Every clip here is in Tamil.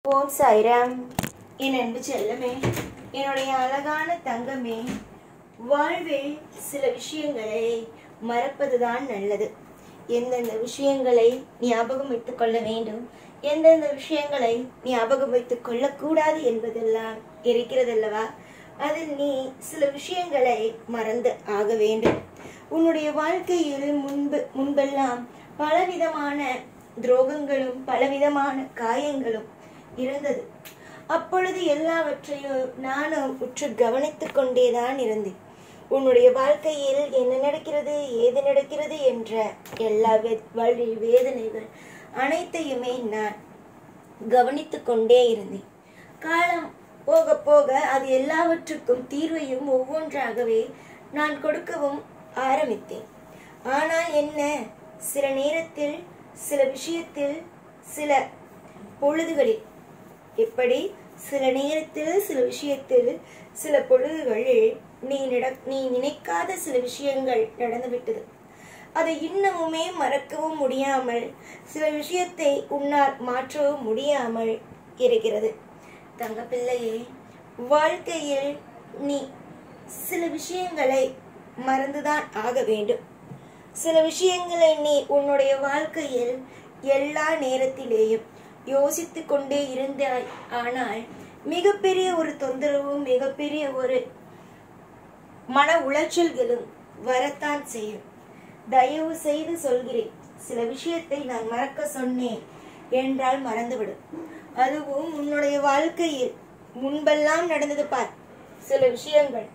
ஓம் சாய்ராம். என் அன்பு செல்லமே, என்னுடைய அழகான தங்கமே, வாழ்வில் சில விஷயங்களை மறப்பதுதான் நல்லது. எந்தெந்த விஷயங்களை ஞாபகம் வைத்துக் கொள்ள வேண்டும், எந்தெந்த விஷயங்களை ஞாபகம் வைத்துக் கொள்ளக்கூடாது என்பதெல்லாம் இருக்கிறதல்லவா? அதில் நீ சில விஷயங்களை மறந்து ஆக வேண்டும். உன்னுடைய வாழ்க்கையில் முன்பெல்லாம் பலவிதமான துரோகங்களும் பலவிதமான காயங்களும் இருந்தது. அப்பொழுது எல்லாவற்றையும் நானும் உற்று கவனித்துக் கொண்டேதான் இருந்தேன். உன்னுடைய வாழ்க்கையில் என்ன நடக்கிறது, ஏது நடக்கிறது என்ற எல்லா வேதனைகள் அனைத்தையுமே நான் கவனித்துக் கொண்டே இருந்தேன். காலம் போக போக அது எல்லாவற்றுக்கும் தீர்வையும் ஒவ்வொன்றாகவே நான் கொடுக்கவும் ஆரம்பித்தேன். ஆனால் என்ன, சில நேரத்தில், சில விஷயத்தில், சில பொழுதுகளில், எப்படி சில நேரத்தில், சில விஷயத்தில், சில பொழுதுகளில் நீ நினைக்காத சில விஷயங்கள் நடந்துவிட்டது. அதை இன்னமுமே மறக்கவும் முடியாமல், சில விஷயத்தை உன்னால் மாற்றவும் முடியாமல் இருக்கிறது. தங்க பிள்ளையே, வாழ்க்கையில் நீ சில விஷயங்களை மறந்துதான் ஆக வேண்டும். சில விஷயங்களை நீ உன்னுடைய வாழ்க்கையில் எல்லா நேரத்திலேயும் யோசித்து கொண்டே இருந்தாய். ஆனால் மிகப்பெரிய ஒரு தொந்தரவும் மிகப்பெரிய ஒரு மன உளைச்சல்களும் வரத்தான் செய்யும். தயவு செய்து சொல்கிறேன், சில விஷயத்தை நான் மறக்க சொன்னேன் என்றால் மறந்துவிடும். அதுவும் உன்னுடைய வாழ்க்கையில் முன்பெல்லாம் நடந்தது பார். சில விஷயங்கள்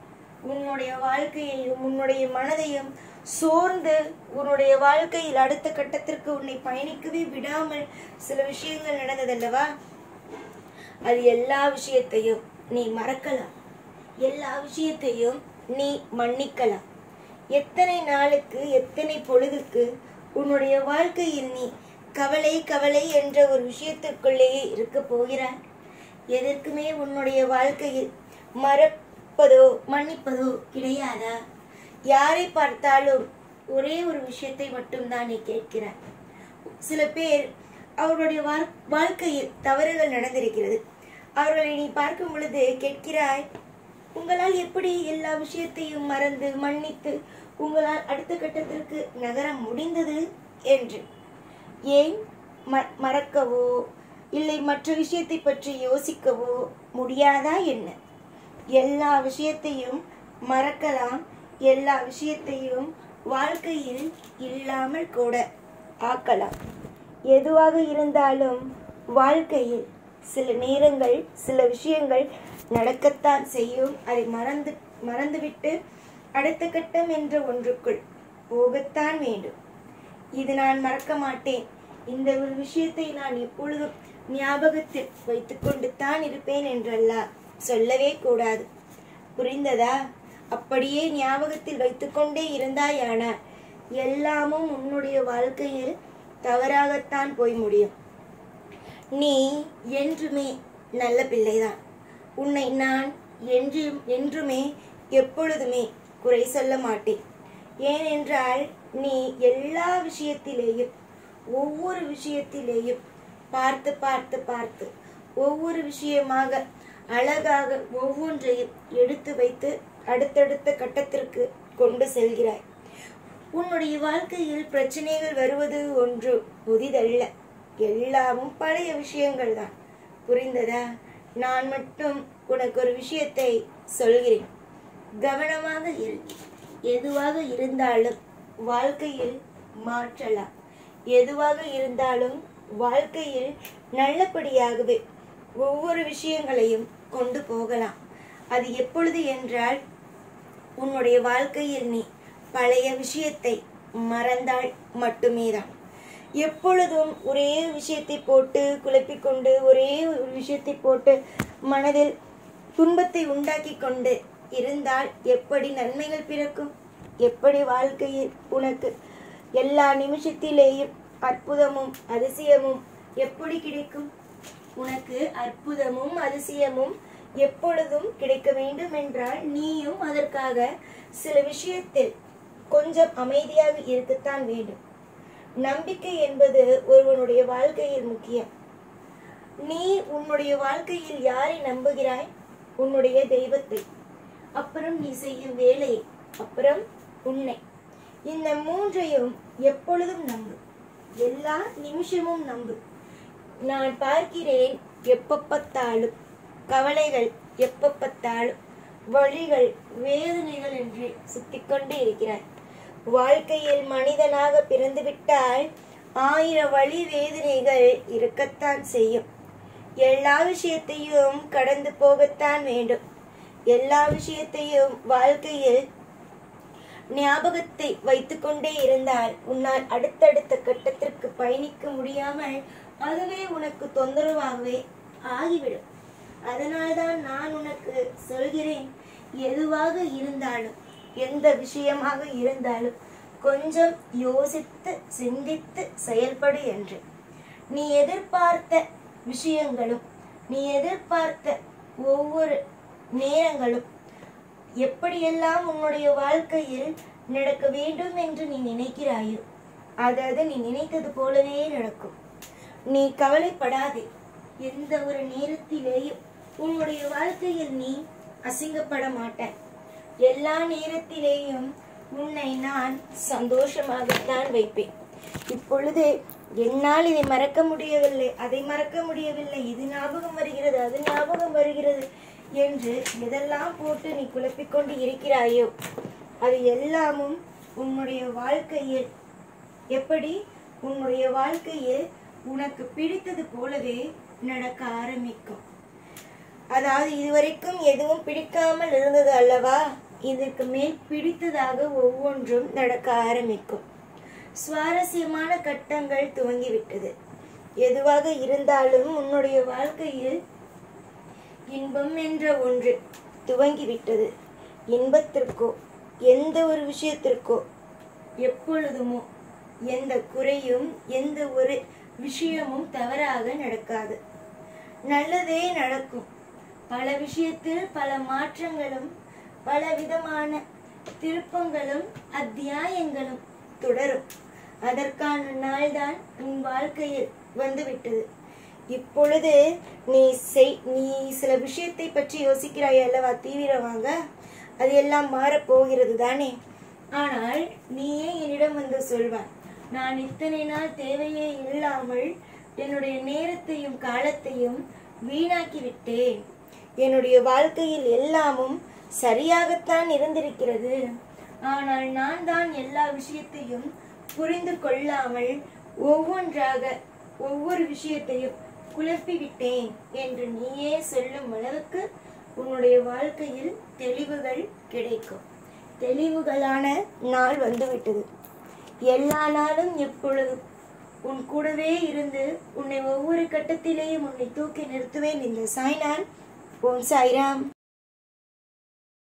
உன்னுடைய வாழ்க்கையையும் உன்னுடைய மனதையும் சோர்ந்து உன்னுடைய வாழ்க்கையில் அடுத்த கட்டத்திற்கு உன்னை பயணிக்கவே விடாமல் சில விஷயங்கள் நடந்ததல்லவா? அது எல்லா விஷயத்தையும் நீ மறக்கலாம், எல்லா விஷயத்தையும் நீ மன்னிக்கலாம். எத்தனை நாளுக்கு, எத்தனை பொழுதுக்கு உன்னுடைய வாழ்க்கையில் நீ கவலை கவலை என்ற ஒரு விஷயத்திற்குள்ளேயே இருக்க போகிறாய்? எதற்குமே உன்னுடைய வாழ்க்கையில் மறப்பதோ மன்னிப்பதோ கிடையாதா? யாரை பார்த்தாலும் ஒரே ஒரு விஷயத்தை மட்டும்தான் நீ கேட்கிறாய். சில பேர் அவர்களுடைய வாழ்க்கையில் தவறுகள் நடந்திருக்கிறது. அவர்களை நீ பார்க்கும் பொழுது கேட்கிறாய், உங்களால் எப்படி எல்லா விஷயத்தையும் மறந்து மன்னித்து உங்களால் அடுத்த கட்டத்திற்கு நகர முடிந்தது என்று. ஏன் மறக்கவோ இல்லை மற்ற விஷயத்தை பற்றி யோசிக்கவோ முடியாதா என்ன? எல்லா விஷயத்தையும் மறக்கலாம், எல்லா விஷயத்தையும் வாழ்க்கையில் இல்லாமல் கூட ஆக்கலாம். எதுவாக இருந்தாலும் வாழ்க்கையில் சில நேரங்கள், சில விஷயங்கள் நடக்கத்தான் செய்யும். அதை மறந்துவிட்டு அடுத்த கட்டம் என்ற ஒன்றுக்குள் போகத்தான் வேண்டும். இது நான் மறக்க மாட்டேன், இந்த ஒரு விஷயத்தை நான் எப்பொழுதும் ஞாபகத்தில் வைத்துக்கொண்டு தான் இருப்பேன் என்றெல்லாம் சொல்லவே கூடாது. புரிந்ததா? அப்படியே ஞாபகத்தில் வைத்துக்கொண்டே இருந்தாயானால் எல்லாமும் உன்னுடைய வாழ்க்கையில் தவறாகத்தான் போய் முடியும். நீ என்றுமே நல்ல பிள்ளைதான். உன்னை நான் என்றுமே எப்பொழுதுமே குறை சொல்ல மாட்டேன். ஏனென்றால் நீ எல்லா விஷயத்திலேயும், ஒவ்வொரு விஷயத்திலேயும் பார்த்து பார்த்து பார்த்து ஒவ்வொரு விஷயமாக அழகாக ஒவ்வொன்றையும் எடுத்து வைத்து அடுத்தடுத்த கட்டத்திற்கு கொண்டு செல்கிறாய். உன்னுடைய வாழ்க்கையில் பிரச்சனைகள் வருவது ஒன்று புதிதல்ல, எல்லாமும் பழைய விஷயங்கள் தான். புரிந்ததா? நான் மட்டும் உனக்கு ஒரு விஷயத்தை சொல்கிறேன், கவனமாக இரு. எதுவாக இருந்தாலும் வாழ்க்கையில் மாற்றலாம், எதுவாக இருந்தாலும் வாழ்க்கையில் நல்லபடியாகவே ஒவ்வொரு விஷயங்களையும் கொண்டு போகலாம். அது எப்பொழுது என்றால், உன்னுடைய வாழ்க்கையில் நீ பழைய விஷயத்தை மறந்தால் மட்டுமே தான். எப்பொழுதும் ஒரே விஷயத்தை போட்டு குழப்பிக்கொண்டு, ஒரே ஒரு விஷயத்தை போட்டு மனதில் துன்பத்தை உண்டாக்கி கொண்டு இருந்தால் எப்படி நன்மைகள் பிறக்கும்? எப்படி வாழ்க்கையில் உனக்கு எல்லா நிமிஷத்திலேயும் அற்புதமும் அதிசயமும் எப்படி கிடைக்கும்? உனக்கு அற்புதமும் அதிசயமும் எப்பொழுதும் கிடைக்க வேண்டும் என்றால் நீயும் அதற்காக சில விஷயத்தில் கொஞ்சம் அமைதியாக இருக்கத்தான் வேண்டும். நம்பிக்கை என்பது ஒருவனுடைய வாழ்க்கையில் முக்கியம். நீ உன்னுடைய வாழ்க்கையில் யாரை நம்புகிறாய்? உன்னுடைய தெய்வத்தை, அப்புறம் நீ செய்யும் வேலையை, அப்புறம் உன்னை. இந்த மூன்றையும் எப்பொழுதும் நம்பு, எல்லா நிமிஷமும் நம்பு. நான் பார்க்கிறேன், எப்ப பார்த்தாலும் கவலைகள், எப்ப பார்த்தாலும் வழிகள், வேதனைகள் என்று சுத்திக்கொண்டே இருக்கிறாய். வாழ்க்கையில் மனிதனாக பிறந்துவிட்டால் 1000 வழி வேதனைகள் இருக்கத்தான் செய்யும். எல்லா விஷயத்தையும் கடந்து போகத்தான் வேண்டும். எல்லா விஷயத்தையும் வாழ்க்கையில் ஞாபகத்தை வைத்துக்கொண்டே இருந்தால் உன்னால் அடுத்தடுத்த கட்டத்திற்கு பயணிக்க முடியாமல் அதுவே உனக்கு தொந்தரவாகவே ஆகிவிடும். அதனால்தான் நான் உனக்கு சொல்கிறேன், எதுவாக இருந்தாலும், எந்த விஷயமாக இருந்தாலும் கொஞ்சம் யோசித்து சிந்தித்து செயல்படு என்று. நீ எதிர்பார்த்த விஷயங்களும், நீ எதிர்பார்த்த ஒவ்வொரு நேரங்களும் எப்படியெல்லாம் உன்னுடைய வாழ்க்கையில் நடக்க வேண்டும் என்று நீ நினைக்கிறாயோ அதாவது நீ நினைத்தது போலவே நடக்கும். நீ கவலைப்படாதே. எந்த ஒரு நேரத்திலேயும் உன்னுடைய வாழ்க்கையில் நீ அசிங்கப்பட மாட்டாய். எல்லா நேரத்திலேயும் உன்னை நான் சந்தோஷமாகத்தான் வைப்பேன். இப்பொழுது என்னால் இதை மறக்க முடியவில்லை, அதை மறக்க முடியவில்லை, இது ஞாபகம் வருகிறது, அது ஞாபகம் வருகிறது என்று எதெல்லாம் போட்டு நீ குழப்பிக்கொண்டு இருக்கிறாயோ அது எல்லாமும் உன்னுடைய வாழ்க்கையில் எப்படி உன்னுடைய வாழ்க்கையில் உனக்கு பிடித்தது போலவே நடக்க ஆரம்பிக்கும். அதாவது இதுவரைக்கும் எதுவும் பிடிக்காமல் இருந்தது அல்லவா, இதற்கு மேல் பிடித்ததாக ஒவ்வொன்றும் நடக்க ஆரம்பிக்கும். சுவாரஸ்யமான கட்டங்கள் துவங்கிவிட்டது. எதுவாக இருந்தாலும் உன்னுடைய வாழ்க்கையில் இன்பம் என்ற ஒன்று துவங்கிவிட்டது. இன்பத்திற்கோ எந்த ஒரு விஷயத்திற்கோ எப்பொழுதுமோ எந்த குறையும் எந்த ஒரு விஷயமும் தவறாக நடக்காது, நல்லதே நடக்கும். பல விஷயத்தில் பல மாற்றங்களும் பல விதமான திருப்பங்களும் அத்தியாயங்களும் தொடரும். அதற்கான நாள்தான் உன் வாழ்க்கையில் வந்துவிட்டது. இப்பொழுது நீ சில விஷயத்தை பற்றி யோசிக்கிறாய் அல்லவா, தீவிரமாக. அது எல்லாம் மாறப்போகிறது தானே. ஆனால் நீயே என்னிடம் வந்து சொல்வாய், நான் இத்தனை நாள் தேவையே இல்லாமல் என்னுடைய நேரத்தையும் காலத்தையும் வீணாக்கி விட்டேன். என்னுடைய வாழ்க்கையில் எல்லாமும் சரியாகத்தான் இருந்திருக்கிறது. ஆனால் நான் தான் எல்லா விஷயத்தையும் புரிந்து கொள்ளாமல் ஒவ்வொன்றாக ஒவ்வொரு விஷயத்தையும் குழப்பிவிட்டேன் என்று நீயே சொல்லும் அளவுக்கு உன்னுடைய வாழ்க்கையில் தெளிவுகள் கிடைக்கும். தெளிவுகளான நாள் வந்துவிட்டது. எல்லா நாளும் எப்பொழுதும் உன் கூடவே இருந்து உன்னை ஒவ்வொரு கட்டத்திலேயும் உன்னை தூக்கி நிறுத்துவேன். இந்த சாய்நாள். ஓம் சாய்ராம்.